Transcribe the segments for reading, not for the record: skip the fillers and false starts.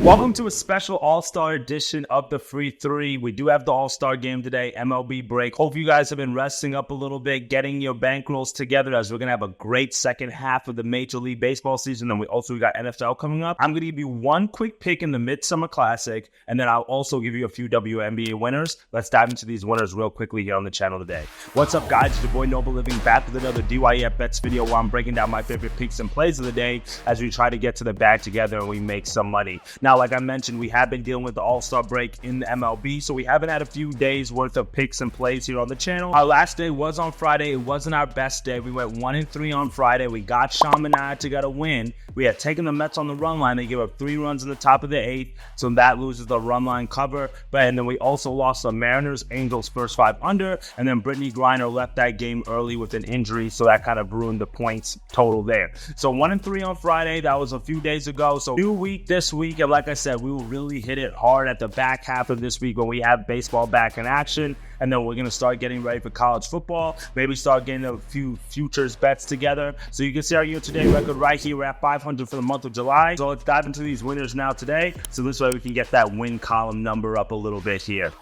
Welcome to a special All-Star edition of the Free 3. We do have the All-Star game today, MLB break. Hope you guys have been resting up a little bit, getting your bankrolls together as we're going to have a great second half of the Major League Baseball season. And we got NFL coming up. I'm going to give you one quick pick in the Midsummer Classic, and then I'll also give you a few WNBA winners. Let's dive into these winners real quickly here on the channel today. What's up, guys? It's your boy Noble Living back with another DYF Bets video where I'm breaking down my favorite picks and plays of the day as we try to get to the bag together and we make some money. Now, like I mentioned, we have been dealing with the All-Star break in the MLB, so we haven't had a few days worth of picks and plays here on the channel. Our last day was on Friday. It wasn't our best day. We went 1-3 on Friday. We got Shamanai to get a win. We had taken the Mets on the run line. They gave up 3 runs in the top of the 8th, so that loses the run line cover. And then we also lost the Mariners, Angels first 5 under, and then Brittany Griner left that game early with an injury, so that kind of ruined the points total there. So 1-3 on Friday. That was a few days ago. So new week this week, and like I said, we will really hit it hard at the back half of this week when we have baseball back in action. And then we're going to start getting ready for college football. Maybe start getting a few futures bets together. So you can see our year-to-date record right here. We're at 500 for the month of July. So let's dive into these winners now today. So this way we can get that win column number up a little bit here.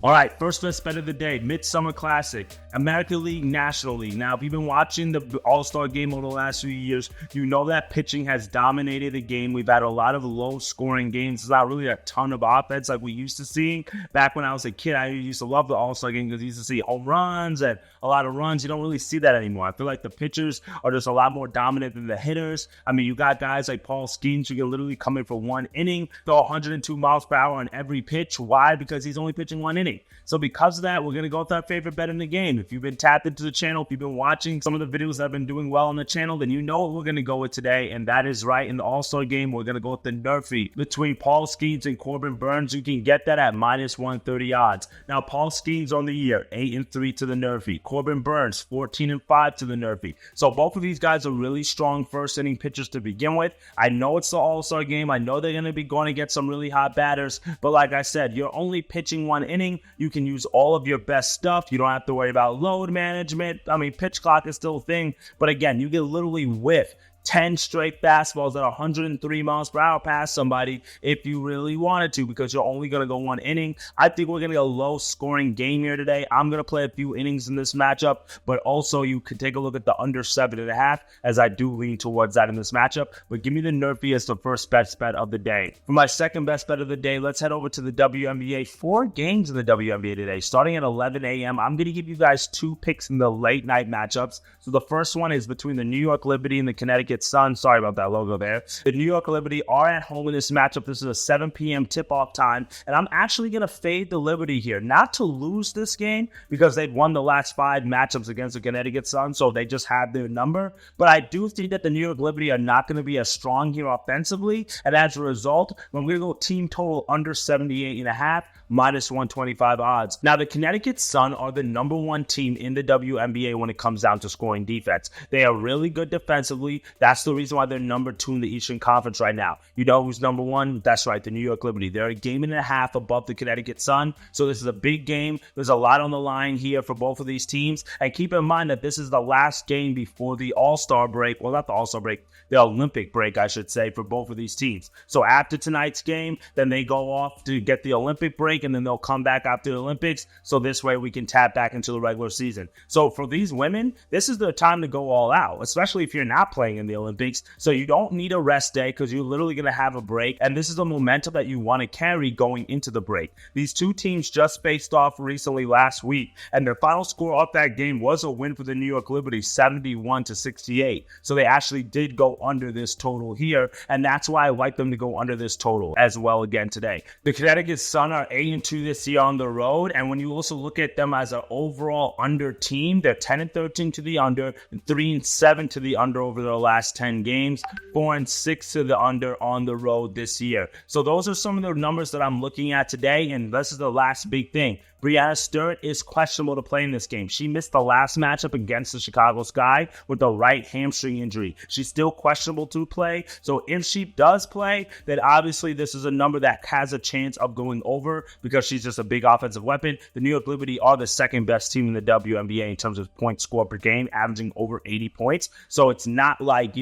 All right, first best bet of the day, Midsummer Classic, American League, National League. Now, if you've been watching the All-Star game over the last few years, you know that pitching has dominated the game. We've had a lot of low-scoring games. There's not really a ton of offense like we used to see. Back when I was a kid, I used to love the All-Star game because you used to see home runs and a lot of runs. You don't really see that anymore. I feel like the pitchers are just a lot more dominant than the hitters. I mean, you got guys like Paul Skeens who can literally come in for one inning, throw 102 miles per hour on every pitch. Why? Because he's only pitching one inning. So because of that, we're going to go with our favorite bet in the game. If you've been tapped into the channel, if you've been watching some of the videos that have been doing well on the channel, then you know what we're going to go with today. And that is right. In the All-Star game, we're going to go with the Nerfy between Paul Skeens and Corbin Burns. You can get that at minus 130 odds. Now, Paul Skeens on the year, 8-3 to the Nerfy. Corbin Burns, 14-5 to the Nerfy. So both of these guys are really strong first inning pitchers to begin with. I know it's the All-Star game. I know they're going to be going to get some really hot batters. But like I said, you're only pitching one inning. You can use all of your best stuff. You don't have to worry about load management. I mean, pitch clock is still a thing, but again, you can literally whiff 10 straight fastballs at 103 miles per hour past somebody if you really wanted to, because you're only going to go one inning. I think we're going to get a low-scoring game here today. I'm going to play a few innings in this matchup, but also you could take a look at the under 7.5, as I do lean towards that in this matchup. But give me the Nerfy as the first best bet of the day. For my second best bet of the day, let's head over to the WNBA. 4 games in the WNBA today, starting at 11 a.m. I'm going to give you guys 2 picks in the late-night matchups. So the first one is between the New York Liberty and the Connecticut Sun. Sorry about that logo there. The New York Liberty are at home in this matchup. This is a 7 p.m. tip-off time, and I'm actually going to fade the Liberty here. Not to lose this game because they've won the last 5 matchups against the Connecticut Sun, so they just have their number. But I do think that the New York Liberty are not going to be as strong here offensively, and as a result, I'm going to go team total under 78.5, minus 125 odds. Now, the Connecticut Sun are the number 1 team in the WNBA when it comes down to scoring defense. They are really good defensively. That's the reason why they're number 2 in the Eastern Conference right now. You know who's number 1? That's right, the New York Liberty. They're a game and a half above the Connecticut Sun, so this is a big game. There's a lot on the line here for both of these teams, and keep in mind that this is the last game before the All-Star break. Well, not the All-Star break, the Olympic break, I should say, for both of these teams. So after tonight's game, then they go off to get the Olympic break, and then they'll come back after the Olympics, so this way we can tap back into the regular season. So for these women, this is the time to go all out, especially if you're not playing in the Olympics. So you don't need a rest day because you're literally going to have a break, and this is the momentum that you want to carry going into the break. These two teams just faced off recently last week, and their final score of that game was a win for the New York Liberty, 71-68. So they actually did go under this total here, and that's why I like them to go under this total as well again today. The Connecticut Sun are 8-2 this year on the road, and when you also look at them as an overall under team, they're 10-13 to the under, and 3-7 to the under over their last 10 games, 4-6 to the under on the road this year. So those are some of the numbers that I'm looking at today, and this is the last big thing. Brianna Stewart is questionable to play in this game. She missed the last matchup against the Chicago Sky with a right hamstring injury. She's still questionable to play. So if she does play, then obviously this is a number that has a chance of going over because she's just a big offensive weapon. The New York Liberty are the second best team in the WNBA in terms of points scored per game, averaging over 80 points. So it's not like,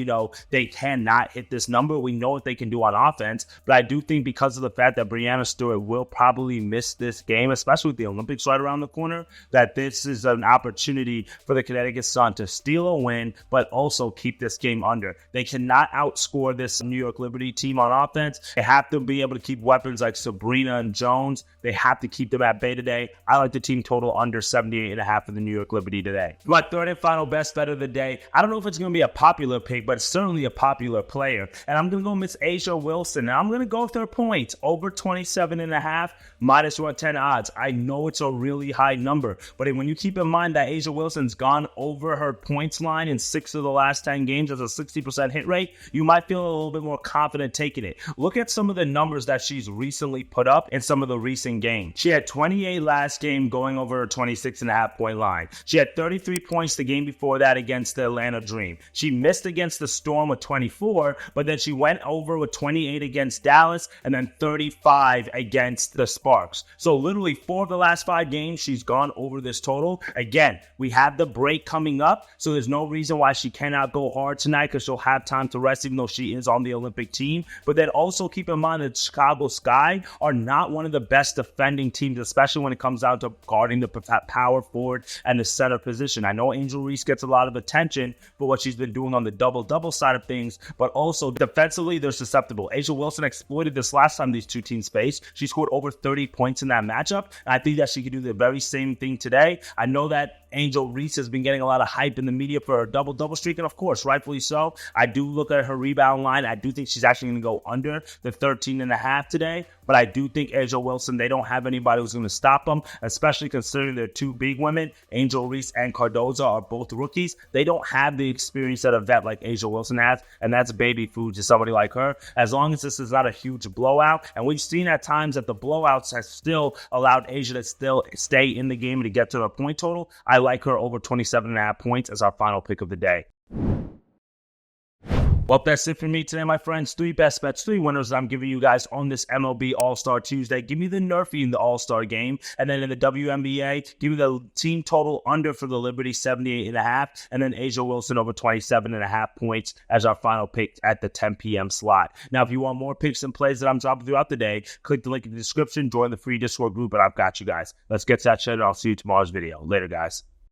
they cannot hit this number. We know what they can do on offense, but I do think because of the fact that Brianna Stewart will probably miss this game, especially with the Olympics right around the corner, that this is an opportunity for the Connecticut Sun to steal a win, but also keep this game under. They cannot outscore this New York Liberty team on offense. They have to be able to keep weapons like Sabrina and Jones. They have to keep them at bay today. I like the team total under 78.5 for the New York Liberty today. My third and final best bet of the day. I don't know if it's going to be a popular pick, but it's certainly a popular player. And I'm going to go Miss Asia Wilson. And I'm going to go with her points over 27.5 minus 110 odds. I know it's a really high number, but when you keep in mind that Asia Wilson's gone over her points line in 6 of the last 10 games as a 60% hit rate, you might feel a little bit more confident taking it. Look at some of the numbers that she's recently put up in some of the recent games. She had 28 last game going over her 26.5 point line. She had 33 points the game before that against the Atlanta Dream. She missed against the Storm with 24, but then she went over with 28 against Dallas and then 35 against the Sparks. So literally 4 of the last 5 games, she's gone over this total. Again, we have the break coming up, so there's no reason why she cannot go hard tonight because she'll have time to rest even though she is on the Olympic team. But then also keep in mind that Chicago Sky are not one of the best defending teams, especially when it comes down to guarding the power forward and the center position. I know Angel Reese gets a lot of attention for what she's been doing on the double-double side of things, but also defensively, they're susceptible. Asia Wilson exploited this last time these two teams faced. She scored over 30 points in that matchup, and I think that she could do the very same thing today. I know that Angel Reese has been getting a lot of hype in the media for her double-double streak, and of course, rightfully so. I do look at her rebound line. I do think she's actually going to go under the 13.5 today, but I do think Asia Wilson, they don't have anybody who's going to stop them, especially considering they're two big women. Angel Reese and Cardoza are both rookies. They don't have the experience that a vet like Asia Wilson has, and that's baby food to somebody like her. As long as this is not a huge blowout, and we've seen at times that the blowouts have still allowed Asia to still stay in the game and to get to a point total, I like her over 27.5 points as our final pick of the day. Well, that's it for me today, my friends. 3 best bets, 3 winners that I'm giving you guys on this MLB All-Star Tuesday. Give me the Nerfy in the All-Star game. And then in the WNBA, give me the team total under for the Liberty, 78.5. And then Asia Wilson over 27.5 points as our final pick at the 10 p.m. slot. Now, if you want more picks and plays that I'm dropping throughout the day, click the link in the description, join the free Discord group, and I've got you guys. Let's get to that shit, and I'll see you tomorrow's video. Later, guys.